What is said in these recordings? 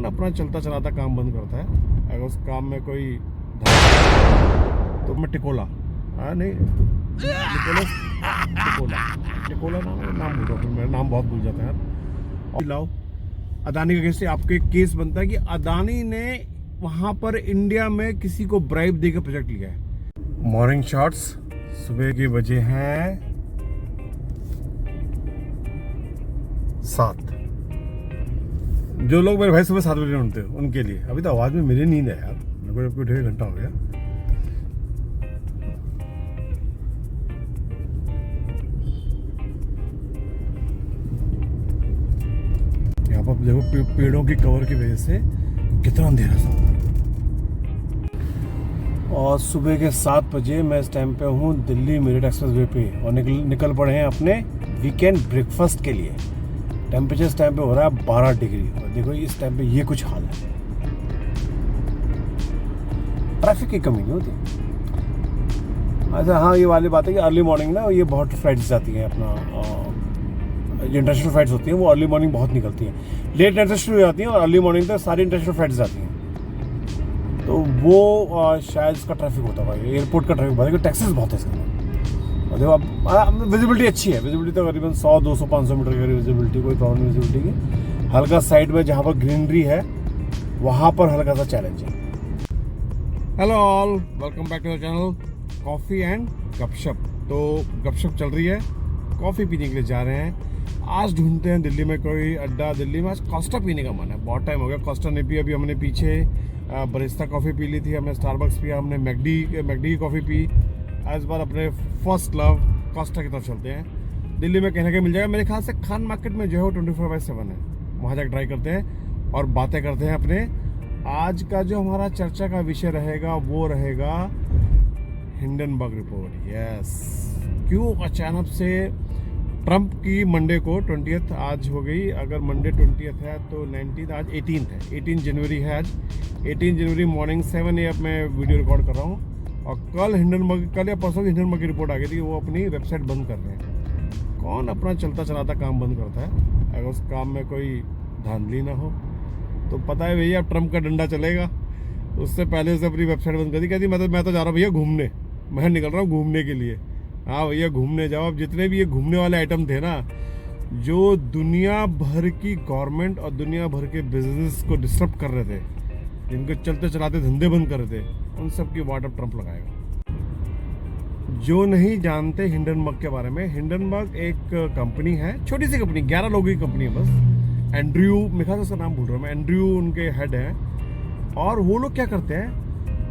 कौन अपना चलता चलाता काम बंद करता है? अगर उस काम में कोई तो मैं टिकोला, हाँ नहीं निकोलस टिकोला नाम है, नाम भूल रहा हूँ, मेरा नाम बहुत भूल जाता है यार। और लाओ अदानी का केस, आपके केस बनता है कि अदानी ने वहां पर इंडिया में किसी को ब्राइब देकर प्रोजेक्ट लिया है। मॉर्निंग शॉट्स, सुबह के बजे हैं 7। जो लोग मेरे भाई सुबह 7 बजे उठते हैं उनके लिए अभी तो आवाज में मेरी नींद है यार, मेरे को 1.5 घंटा हो गया। यहाँ पर देखो पेड़ों की कवर की वजह से कितना अंधेरा सा होता है। और सुबह के 7 बजे मैं इस टाइम पे हूँ दिल्ली मेरठ एक्सप्रेस वे पे और निकल पड़े हैं अपने वीकेंड ब्रेकफास्ट के लिए। टेम्परेचर इस टाइम पे हो रहा है 12 डिग्री और देखो इस टाइम पे ये कुछ हाल है। ट्रैफिक की कमी नहीं होती। अच्छा हाँ, ये वाली बात है कि अर्ली मॉर्निंग ना ये बहुत फ्लाइट्स जाती हैं, अपना जो इंटरनेशनल फ्लाइट्स होती हैं वो अर्ली मॉर्निंग बहुत निकलती हैं। लेट नाइट से शुरू हो जाती हैं और अर्ली मॉर्निंग तक सारी इंटरनेशनल फ्लाइट्स जाती हैं। तो वो शायद इसका ट्रैफिक होता है, एयरपोर्ट का ट्रैफिक बहुत है, टैक्सीज बहुत है इसमें। और देखो अब विजिबिलिटी अच्छी है, विजिबिलिटी तो करीबन 100, 200, 500 मीटर की विजिबिलिटी, कोई प्रॉब्लम नहीं विजिबिलिटी की। हल्का साइड में जहाँ पर ग्रीनरी है वहाँ पर हल्का सा चैलेंज है। Hello all, welcome back to the channel coffee and गपशप। तो गपशप चल रही है, कॉफ़ी पीने के लिए जा रहे हैं। आज ढूंढते हैं दिल्ली में कोई अड्डा। दिल्ली में आज कोस्टा पीने का मन है, बहुत टाइम हो गया कोस्टा नहीं पी। अभी हमने पीछे बरिस्ता कॉफ़ी पी ली थी, हमने स्टारबक्स पिया, हमने मैकडी की कॉफ़ी पी। इस बार अपने फर्स्ट लव कोस्टा की तरफ चलते हैं। दिल्ली में कहने का मिल जाएगा मेरे ख्याल से, खान मार्केट में जो है वो 24/7 है, वहाँ जाकर ट्राई करते हैं और बातें करते हैं अपने। आज का जो हमारा चर्चा का विषय रहेगा वो रहेगा हिंडनबर्ग रिपोर्ट। यस, क्यों अचानक से ट्रंप की मंडे को 20th आज हो गई, अगर मंडे 20th है तो 19th, आज 18th है, 18 जनवरी है आज। 18 जनवरी मॉर्निंग 7 AM मैं वीडियो रिकॉर्ड कर रहा हूँ और कल या परसों हिंडनबर्ग की रिपोर्ट आ गई थी, वो अपनी वेबसाइट बंद कर रहे हैं। कौन अपना चलता चलाता काम बंद करता है? अगर उस काम में कोई धांधली ना हो तो पता है भैया अब ट्रंप का डंडा चलेगा। उससे पहले उसने अपनी वेबसाइट बंद कर दी, कहती मैं तो जा रहा हूँ भैया घूमने, मैं निकल रहा हूँ घूमने के लिए। हाँ भैया घूमने जाओ। अब जितने भी ये घूमने वाले आइटम थे ना, जो दुनिया भर की गवर्नमेंट और दुनिया भर के बिजनेस को डिस्टर्ब कर रहे थे, जिनको चलते चलाते धंधे बंद कर रहे थे, उन सब की वाट अब ट्रंप लगाएगा। जो नहीं जानते हिंडनबर्ग के बारे में, हिंडनबर्ग एक कंपनी है, छोटी सी कंपनी, 11 लोगों की कंपनी है बस। एंड्रयू, मेरे ख्याल से उसका नाम भूल रहा हूँ मैं, एंड्रयू उनके हेड हैं। और वो लोग क्या करते हैं,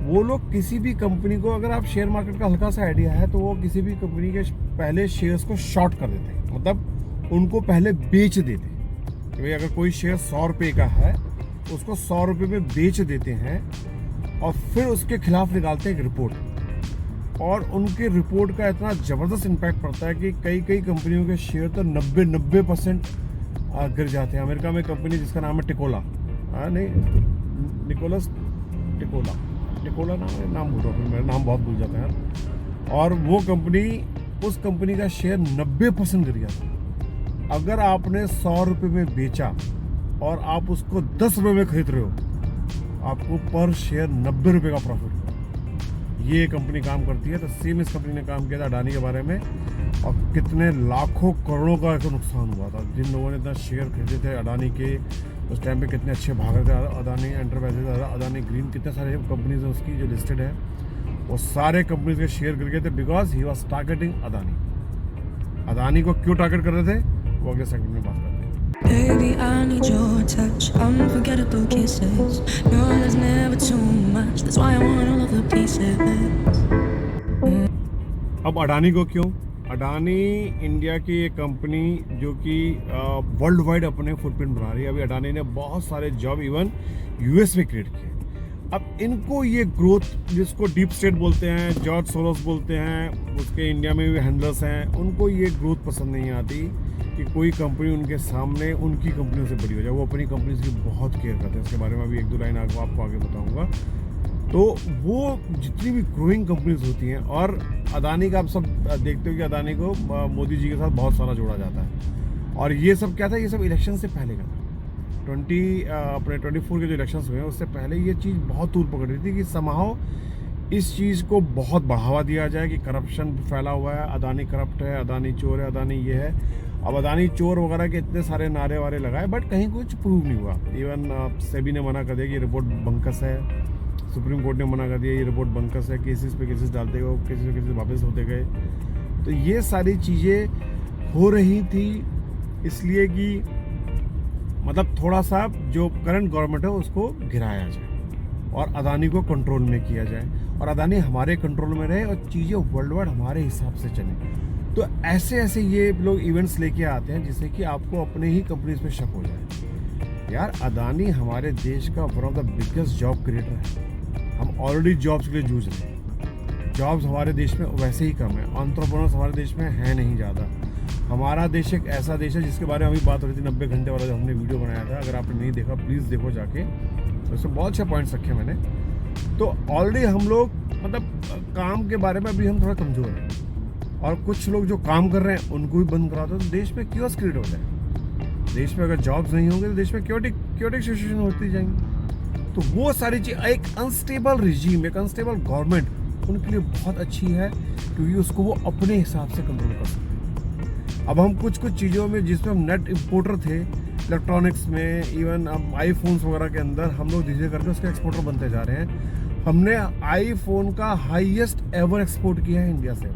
वो लोग किसी भी कंपनी को, अगर आप शेयर मार्केट का हल्का सा आइडिया है तो वो किसी भी कंपनी के पहले शेयर्स को शॉर्ट कर देते हैं, मतलब उनको पहले बेच देते हैं कि भाई अगर कोई शेयर 100 रुपये का है उसको 100 रुपये में बेच देते हैं और फिर उसके खिलाफ निकालते हैं एक रिपोर्ट। और उनके रिपोर्ट का इतना ज़बरदस्त इम्पैक्ट पड़ता है कि कई कंपनियों के शेयर तो 90% गिर जाते हैं। अमेरिका में कंपनी जिसका नाम है टिकोला, नहीं निकोलस टिकोला नाम है, नाम भूल रहा हूँ, मेरा नाम बहुत भूल जाता है यार। और वो कंपनी, उस कंपनी का शेयर 90% गिर गया था। अगर आपने 100 रुपये में बेचा और आप उसको 10 रुपये में खरीद रहे हो, आपको पर शेयर 90 रुपये का प्रॉफिट होगा। ये कंपनी काम करती है। तो सेम इस कंपनी ने काम किया था अडानी के बारे में, और कितने लाखों करोड़ों का इसको नुकसान हुआ था। जिन लोगों ने इतना शेयर खरीदे थे अडानी के, उस टाइम पे कितने अच्छे भाग रहे थे। अडानी एंटरप्राइजेज, अडानी ग्रीन, कितने सारे कंपनीज हैं उसकी जो लिस्टेड है, वो सारे कंपनीज के शेयर गिर गए थे because he was targeting Adani. Adani को क्यों टारगेट कर रहे थे वो अगले सेकंड में बात करते हैं। Baby, I need your touch, unforgettable kisses. No, there's never too much, that's why I want all of the pieces. अब अडानी को क्यों? अडानी इंडिया की एक कंपनी जो कि वर्ल्ड वाइड अपने फुटप्रिंट बना रही है। अभी अडानी ने बहुत सारे जॉब इवन यूएस में क्रिएट किए। अब इनको ये ग्रोथ, जिसको डीप स्टेट बोलते हैं, जॉर्ज सोरोस बोलते हैं, उसके इंडिया में भी हैंडलर्स हैं, उनको ये ग्रोथ पसंद नहीं आती कि कोई कंपनी उनके सामने उनकी कंपनियों से बड़ी हो जाए। वो अपनी कंपनीज की बहुत केयर करते हैं। इसके बारे में अभी 1-2 लाइन आपको आगे बताऊंगा। तो वो जितनी भी ग्रोइंग कंपनीज होती हैं, और अडानी का आप सब देखते हो कि अडानी को मोदी जी के साथ बहुत सारा जोड़ा जाता है। और ये सब क्या था, ये सब इलेक्शन से पहले का था। अपने 24 के जो इलेक्शंस हुए हैं उससे पहले ये चीज़ बहुत दूर पकड़ रही थी कि समहाउ इस चीज़ को बहुत बढ़ावा दिया जाए कि करप्शन फैला हुआ है, अदानी करप्ट है, अदानी चोर है, अदानी ये है। अब अदानी चोर वगैरह के इतने सारे नारे वारे लगाए, बट कहीं कुछ प्रूव नहीं हुआ। इवन सेबी ने मना कर दिया कि ये रिपोर्ट बंकस है, सुप्रीम कोर्ट ने मना कर दिया ये रिपोर्ट बंकस है, केसेस पे केसेस डालते गए, केसेस पे केसेस वापस होते गए। तो ये सारी चीज़ें हो रही थी इसलिए कि मतलब थोड़ा सा जो करंट गवर्नमेंट है उसको गिराया जाए और अदानी को कंट्रोल में किया जाए और अदानी हमारे कंट्रोल में रहे और चीज़ें वर्ल्ड वाइड हमारे हिसाब से चले। तो ऐसे ये लोग इवेंट्स लेके आते हैं जिससे कि आपको अपने ही कंपनीज पे शक हो जाए। यार अदानी हमारे देश का one of the biggest job creator है। हम ऑलरेडी जॉब्स के लिए जूझ रहे हैं। जॉब्स हमारे देश में वैसे ही कम है, एंटरप्रेन्योर्स हमारे देश में है नहीं ज़्यादा। हमारा देश एक ऐसा देश है जिसके बारे में अभी बात हो रही थी 90 घंटे वाला जो हमने वीडियो बनाया था, अगर आपने नहीं देखा प्लीज़ देखो जाके, उसमें बहुत अच्छे पॉइंट्स रखे मैंने। तो ऑलरेडी हम लोग मतलब काम के बारे में अभी हम थोड़ा कमज़ोर हैं और कुछ लोग जो काम कर रहे हैं उनको भी बंद करा दो तो देश में क्योस क्रिएट हो जाए। देश में अगर जॉब्स नहीं होंगे तो देश में क्योटिक सिचुएशन होती जाएंगी। तो वो सारी चीज़, एक अनस्टेबल रिजीम, एक अनस्टेबल गवर्नमेंट उनके लिए बहुत अच्छी है क्योंकि उसको वो अपने हिसाब से कंट्रोल कर सकते हैं। अब हम कुछ चीज़ों में जिसमें हम नेट इम्पोर्टर थे, इलेक्ट्रॉनिक्स में, इवन अब आईफोन्स वगैरह के अंदर हम लोग धीरे करके उसके एक्सपोर्टर बनते जा रहे हैं। हमने आईफोन का हाईएस्ट एवर एक्सपोर्ट किया है इंडिया से।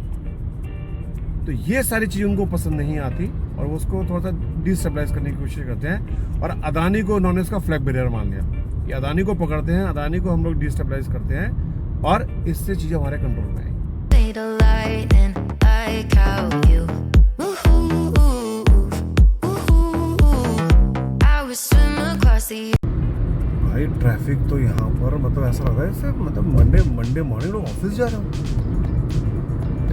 तो ये सारी चीज़ें उनको पसंद नहीं आती और वो उसको थोड़ा सा डिस्टेबलाइज करने की कोशिश करते हैं और अदानी को उन्होंने उसका फ्लैग बैरियर मान लिया कि अदानी को पकड़ते हैं, अदानी को हम लोग डिस्टेबलाइज करते हैं और इससे चीज़ें हमारे कंट्रोल में आई। भाई ट्रैफिक तो यहाँ पर मतलब ऐसा लग रहा है जैसे मतलब मंडे मॉर्निंग लोग ऑफिस जा रहे हो।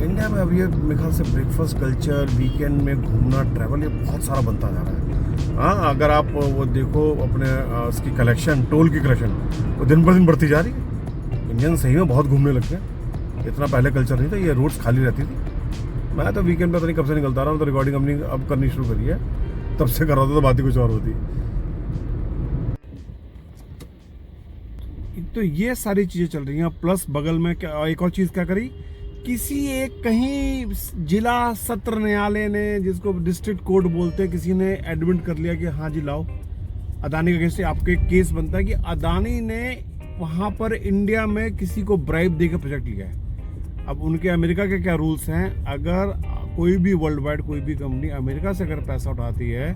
इंडिया में अभी ये मेरे ख्याल से ब्रेकफास्ट कल्चर, वीकेंड में घूमना, ट्रैवल, ये बहुत सारा बनता जा रहा है। हाँ, अगर आप वो देखो अपने उसकी कलेक्शन, टोल की कलेक्शन, वो दिन पर दिन बढ़ती जा रही है। इंडियन सही में बहुत घूमने लग गए। इतना पहले कल्चर नहीं था, ये रोड्स खाली रहती थी। मैं तो वीकेंड पे पता नहीं कब से निकलता रहा हूँ, तो रिकॉर्डिंग अपनी अब करनी शुरू करी है, तब से कर रहा था तो बात ही कुछ और होती। तो ये सारी चीज़ें चल रही हैं। प्लस बगल में क्या एक और चीज़ क्या करी, किसी एक कहीं जिला सत्र न्यायालय ने, जिसको डिस्ट्रिक्ट कोर्ट बोलते हैं, किसी ने एडमिट कर लिया कि हाँ जी लाओ अदानी के अगेंस्ट आपके केस बनता है कि अदानी ने वहाँ पर इंडिया में किसी को ब्राइब देकर प्रोजेक्ट लिया है। अब उनके अमेरिका के क्या रूल्स हैं, अगर कोई भी वर्ल्ड वाइड कोई भी कंपनी अमेरिका से अगर पैसा उठाती है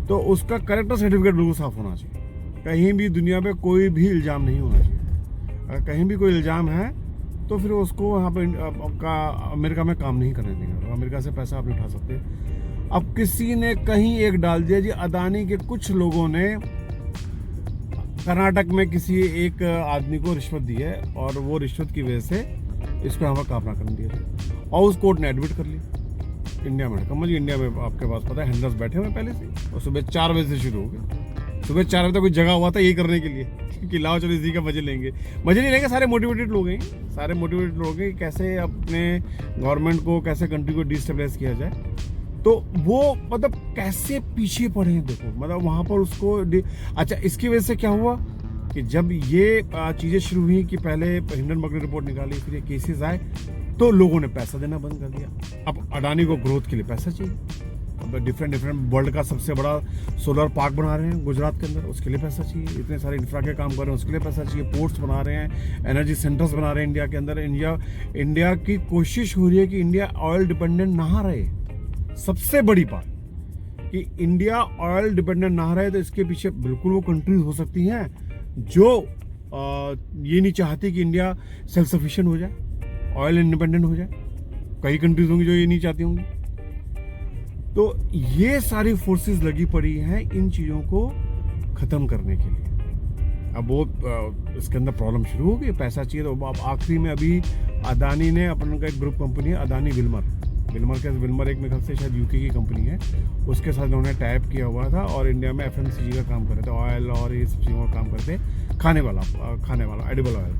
तो उसका करेक्टर सर्टिफिकेट बिल्कुल साफ होना चाहिए। कहीं भी दुनिया में कोई भी इल्ज़ाम नहीं होना चाहिए। अगर कहीं भी कोई इल्ज़ाम है तो फिर उसको वहाँ पर अमेरिका में काम नहीं करने देंगे। अमेरिका से पैसा आप नहीं उठा सकते। अब किसी ने कहीं एक डाल दिया जी, अदानी के कुछ लोगों ने कर्नाटक में किसी एक आदमी को रिश्वत दी है और वो रिश्वत की वजह से इसको यहाँ पर काम ना करने दिया और उस कोर्ट ने एडमिट कर लिया इंडिया में। कमल इंडिया में आपके पास पता है हैंडलर्स बैठे हुए पहले से और सुबह 4 बजे से शुरू हो गए। सुबह 4 बजे तक कोई जगह हुआ था यही करने के लिए कि लाओ चलो इसी का मजे लेंगे। मजे नहीं लेंगे, सारे मोटिवेटेड लोग हैं, सारे मोटिवेटेड लोग हैं कि कैसे अपने गवर्नमेंट को, कैसे कंट्री को डिस्टेबलाइज किया जाए। तो वो मतलब कैसे पीछे पड़े हैं देखो, मतलब वहाँ पर उसको अच्छा इसकी वजह से क्या हुआ कि जब ये चीज़ें शुरू हुई कि पहले हिंडनबर्ग ने रिपोर्ट निकाली, फिर ये केसेस आए तो लोगों ने पैसा देना बंद कर दिया। अब अडानी को ग्रोथ के लिए पैसा चाहिए। अब डिफरेंट वर्ल्ड का सबसे बड़ा सोलर पार्क बना रहे हैं गुजरात के अंदर, उसके लिए पैसा चाहिए। इतने सारे इंफ्रा के काम कर रहे हैं, उसके लिए पैसा चाहिए। पोर्ट्स बना रहे हैं, एनर्जी सेंटर्स बना रहे हैं इंडिया के अंदर। इंडिया की कोशिश हो रही है कि इंडिया ऑयल डिपेंडेंट ना रहे। सबसे बड़ी बात कि इंडिया ऑयल डिपेंडेंट ना रहे, तो इसके पीछे बिल्कुल वो कंट्रीज हो सकती हैं जो ये नहीं चाहती कि इंडिया सेल्फ सफिशिएंट हो जाए, ऑयल इंडिपेंडेंट हो जाए। कई कंट्रीज होंगी जो ये नहीं चाहती होंगी। तो ये सारी फोर्सेस लगी पड़ी हैं इन चीज़ों को ख़त्म करने के लिए। अब वो इसके अंदर प्रॉब्लम शुरू हो गई, पैसा चाहिए। तो अब आखिरी में अभी अदानी ने अपन का एक ग्रुप कंपनी है अदानी विल्मर एक मेरे ख्याल से शायद यूके की कंपनी है, उसके साथ उन्होंने टाइप किया हुआ था और इंडिया में FMCG का काम कर रहे थे, ऑयल और ये सब चीज़ों का काम करते, खाने वाला एडिबल ऑयल।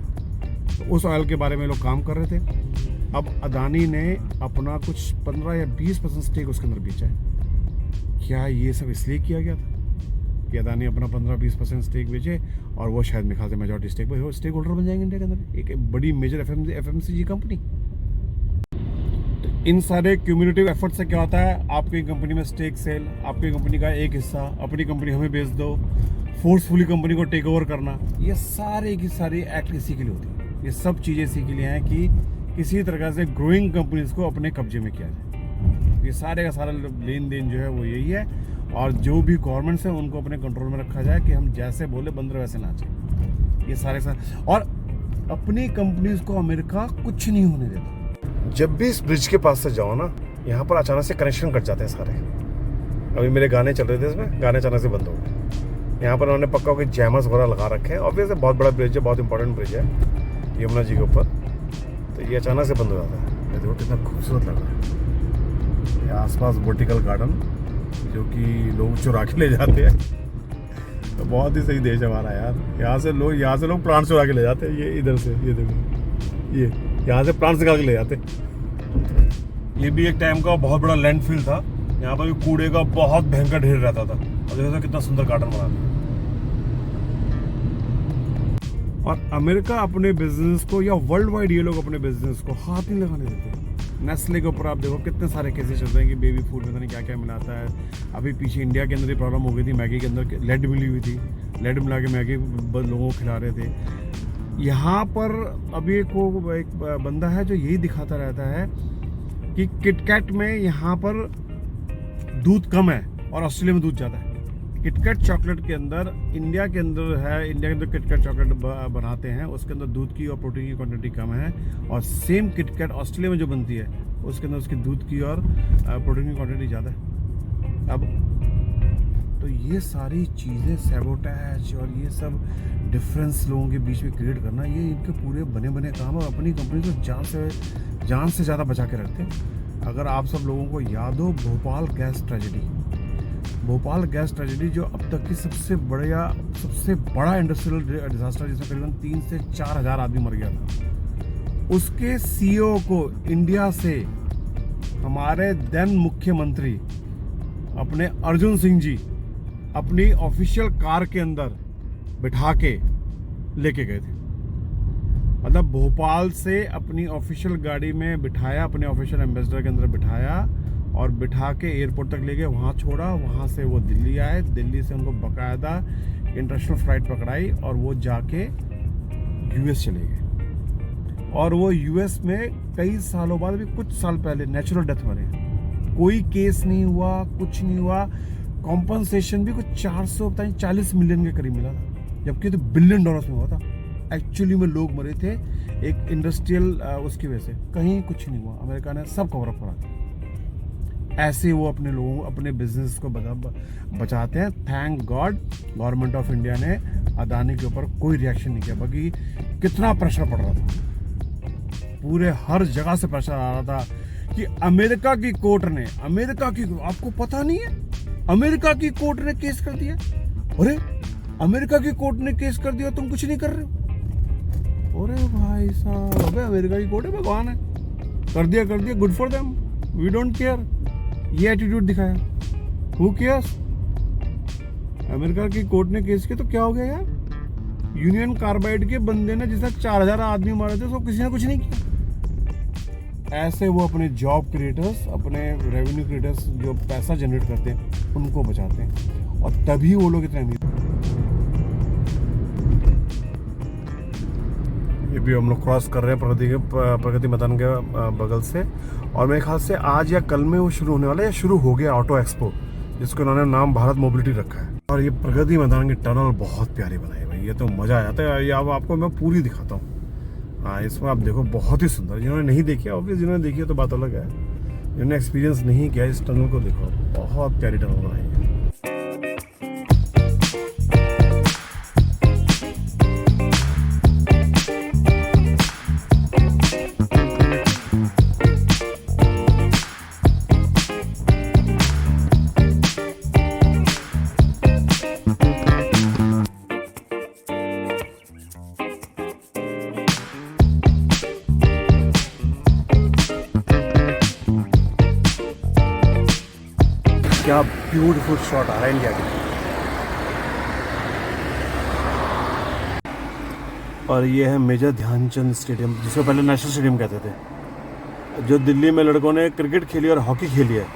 तो उस ऑयल के बारे में लोग काम कर रहे थे। अब अदानी ने अपना कुछ 15 या 20% स्टेक उसके अंदर बेचा है। क्या ये सब इसलिए किया गया था? कि अदानी अपना 15-20% स्टेक बेचे और वो शायद मेरे ख्याल से मेजॉरिटी स्टेक होल्डर बन जाएंगे इंडिया के अंदर, एक बड़ी मेजर FMCG कंपनी। तो इन सारे क्यूमुलेटिव एफर्ट से क्या होता है, आपकी कंपनी में स्टेक सेल, आपकी कंपनी का एक हिस्सा अपनी कंपनी हमें बेच दो, फोर्सफुली कंपनी को टेक ओवर करना, ये सारे की सारी एक्ट इसी के लिए होती है। ये सब चीज़ें इसी के लिए हैं कि किसी तरह से ग्रोइंग कंपनीज को अपने कब्जे में किया जाए। ये सारे का सारा लेन देन जो है वो यही है, और जो भी गवर्नमेंट्स हैं उनको अपने कंट्रोल में रखा जाए कि हम जैसे बोले बंदर वैसे नाचे। ये सारे और अपनी कंपनीज को अमेरिका कुछ नहीं होने देता। जब भी इस ब्रिज के पास से जाओ ना, यहाँ पर अचानक से कनेक्शन कट जाते हैं सारे। अभी मेरे गाने चल रहे थे, इसमें गाने अचानक से बंद हो गए। यहाँ पर उन्होंने पक्का कोई जैमर्स वगैरह लगा रखे हैं। ऑब्वियसली बहुत बड़ा ब्रिज है, बहुत इंपॉर्टेंट ब्रिज है यमुना जी के ऊपर, तो ये अचानक से बंद हो जाता है। देखो कितना खूबसूरत लग रहा है। ये आसपास वर्टिकल गार्डन जो कि लोग चुरा के ले जाते हैं, तो बहुत ही सही देश है हमारा यार। यहाँ से लोग प्लांट चुरा के ले जाते हैं। ये इधर से, ये देखो, ये यहाँ से प्लांट निकाल के ले जाते। ये भी एक टाइम का बहुत बड़ा लैंडफिल था, यहाँ पर भी कूड़े का बहुत भयंकर ढेर रहता था, और देखो कितना सुंदर गार्डन बना दिया। और अमेरिका अपने बिजनेस को, या वर्ल्ड वाइड ये लोग अपने बिजनेस को हाथ नहीं लगाने देते। नेस्ले के ऊपर आप देखो कितने सारे केसेस चल रहे हैं कि बेबी फूड में क्या क्या मिलाता है। अभी पीछे इंडिया के अंदर ही प्रॉब्लम हो गई थी, मैगी के अंदर लेड मिली हुई थी, लेड मिला के मैगी लोगों को खिला रहे थे। यहाँ पर अभी एक बंदा है जो यही दिखाता रहता है कि किटकैट में यहाँ पर दूध कम है और ऑस्ट्रेलिया में दूध ज़्यादा है। किटकैट चॉकलेट के अंदर, इंडिया के अंदर है, इंडिया के अंदर किटकैट चॉकलेट बनाते हैं, उसके अंदर दूध की और प्रोटीन की क्वांटिटी कम है, और सेम किटकैट ऑस्ट्रेलिया में जो बनती है उसके अंदर उसकी दूध की और प्रोटीन की क्वांटिटी ज़्यादा है। अब तो ये सारी चीज़ें सैबोटैज और ये सब डिफरेंस लोगों के बीच में क्रिएट करना, ये इनके पूरे बने काम, और अपनी कंपनी को जान से ज़्यादा बचा के रखते हैं। अगर आप सब लोगों को याद हो भोपाल गैस ट्रेजेडी जो अब तक की सबसे बड़ा इंडस्ट्रियल डिजास्टर, जिसमें करीबन 3 से 4 हज़ार आदमी मर गया था, उसके सीईओ को इंडिया से हमारे देन मुख्यमंत्री अपने अर्जुन सिंह जी अपनी ऑफिशियल कार के अंदर बिठा के लेके गए थे। मतलब भोपाल से अपनी ऑफिशियल गाड़ी में बिठाया, अपने ऑफिशियल एम्बेसडर के अंदर बिठाया और बिठा के एयरपोर्ट तक ले गए, वहाँ छोड़ा, वहाँ से वो दिल्ली आए, दिल्ली से उनको बाकायदा इंटरनेशनल फ्लाइट पकड़ाई और वो जाके यूएस चले गए। और वो यूएस में कई सालों बाद, अभी कुछ साल पहले नेचुरल डेथ मरे, कोई केस नहीं हुआ, कुछ नहीं हुआ। कॉम्पनसेशन भी कुछ 440 मिलियन के करीब मिला था, जबकि तो $बिलियन में हुआ था। एक्चुअली में लोग मरे थे एक इंडस्ट्रियल उसकी वजह से, कहीं कुछ नहीं हुआ। अमेरिका ने सब कवर अप करा दिया। ऐसे वो अपने लोगों, अपने बिजनेस को बचाते हैं। Thank God government of India ने अदानी के ऊपर कोई रिएक्शन नहीं किया, बाकी कितना प्रेशर पड़ रहा था, पूरे हर जगह से प्रेशर आ रहा था कि अमेरिका की कोर्ट ने, आपको पता नहीं है, अमेरिका की कोर्ट ने केस कर दिया। अरे अमेरिका की कोर्ट ने केस कर दिया, तुम कुछ नहीं कर रहे हो। अरे भाई साहब, अबे अमेरिका की कोर्ट है, भगवान है, कर दिया, good for them, we don't care. ये एटीट्यूड दिखाया, हु केयर्स। अमेरिका की कोर्ट ने केस किया तो क्या हो गया यार। यूनियन कार्बाइड के बंदे ने जिसका 4000 आदमी मारे थे, उसको किसी ने कुछ नहीं किया। ऐसे वो अपने जॉब क्रिएटर्स, अपने रेवेन्यू क्रिएटर्स जो पैसा जनरेट करते हैं उनको बचाते हैं, और तभी वो लोग इतने अमीर। ये भी हम लोग क्रॉस कर रहे हैं प्रगति मैदान के बगल से, और मेरे ख्याल से आज या कल में वो शुरू होने वाला है, या शुरू हो गया ऑटो एक्सपो, जिसको उन्होंने नाम भारत मोबिलिटी रखा है। और ये प्रगति मैदान की टनल बहुत प्यारी बनाई है भाई, ये तो मज़ा आ जाता है। ये अब आपको मैं पूरी दिखाता हूँ। हाँ, इसमें आप देखो बहुत ही सुंदर। जिन्होंने नहीं देखी, ऑब्वियस जिन्होंने देखी है तो बात अलग है, जिन्होंने एक्सपीरियंस नहीं किया इस टनल को देखो, बहुत प्यारी टनल बनाई है। क्या ब्यूटीफुल शॉट आ रहा है इंडिया के। और ये है मेजर ध्यानचंद स्टेडियम, जिसको पहले नेशनल स्टेडियम कहते थे, जो दिल्ली में लड़कों ने क्रिकेट खेली और हॉकी खेली है।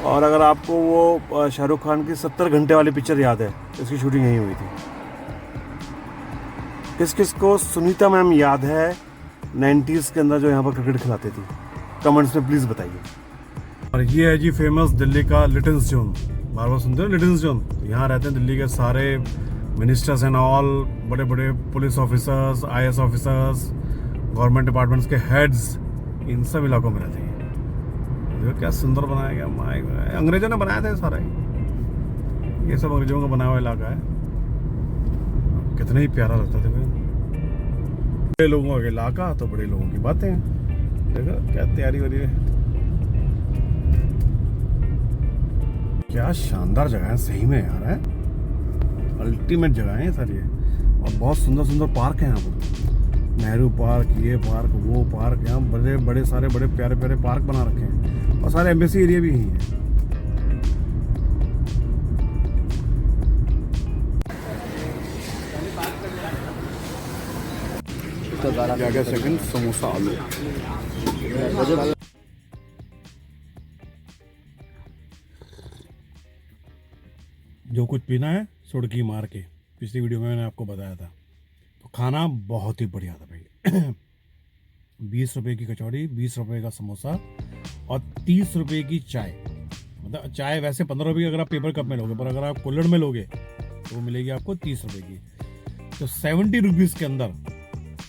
और अगर आपको वो शाहरुख खान की 70 घंटे वाली पिक्चर याद है, इसकी शूटिंग यहीं हुई थी। किस किस को सुनीता मैम याद है 90s के अंदर जो यहाँ पर क्रिकेट खिलाती थी? कमेंट्स में प्लीज़ बताइए। और ये है जी फेमस दिल्ली का लिटिल्स जोन। बार बार सुनते हो लिटिल्स जोन? यहाँ रहते हैं दिल्ली के सारे मिनिस्टर्स एंड ऑल, बड़े बड़े police officers, IAS officers, government departments के हेड्स, इन सब इलाकों में रहते हैं। देखो क्या सुंदर बनाया गया, माय गॉड, अंग्रेजों ने बनाया था सारा ये सब अंग्रेजों का बनाया हुआ इलाका है। कितना ही प्यारा लगता था भाई। बड़े लोगों का इलाका तो बड़े लोगों की बातें हैं। देखो क्या तैयारी हो रही है, क्या शानदार जगह है सही में यार, है अल्टीमेट जगह है सारी है। और बहुत सुंदर सुंदर पार्क है यहाँ पर, नेहरू पार्क, ये पार्क, वो पार्क, यहाँ बड़े बड़े सारे बड़े प्यारे प्यारे पार्क बना रखे हैं। और सारे एम्बेसी एरिया भी यही है। क्या क्या सेकंड समोसा आलू। जो कुछ पीना है सुड़की मार के, पिछली वीडियो में मैंने आपको बताया था। तो खाना बहुत ही बढ़िया था भाई। 20 रुपए की कचौड़ी, 20 रुपए का समोसा और 30 रुपए की चाय। मतलब चाय वैसे 15 रुपये की अगर आप पेपर कप में लोगे, पर अगर आप कुल्हड़ में लोगे तो वो मिलेगी आपको 30 रुपए की। तो 70 रुपीज़ के अंदर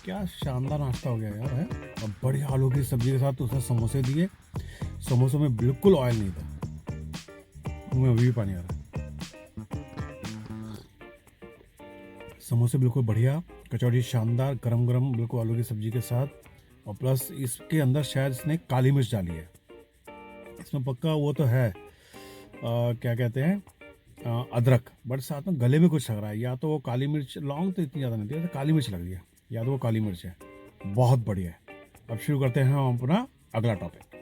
क्या शानदार नाश्ता हो गया यार, है। और बढ़िया आलू की सब्जी के साथ उसने समोसे दिए। समोसों में बिल्कुल ऑयल नहीं था, मुँह में अभी भी पानी आ रहा है। समोसे बिल्कुल बढ़िया, कचौड़ी शानदार, गरम गरम बिल्कुल आलू की सब्जी के साथ। और प्लस इसके अंदर शायद इसने काली मिर्च डाली है, इसमें पक्का वो तो है क्या कहते हैं अदरक, बट साथ में गले में कुछ लग रहा है। या तो वो काली मिर्च, लौंग तो इतनी ज़्यादा नहीं थी, तो काली मिर्च लग रही है, या तो वो काली मिर्च है। बहुत बढ़िया है। अब शुरू करते हैं हम अपना अगला टॉपिक।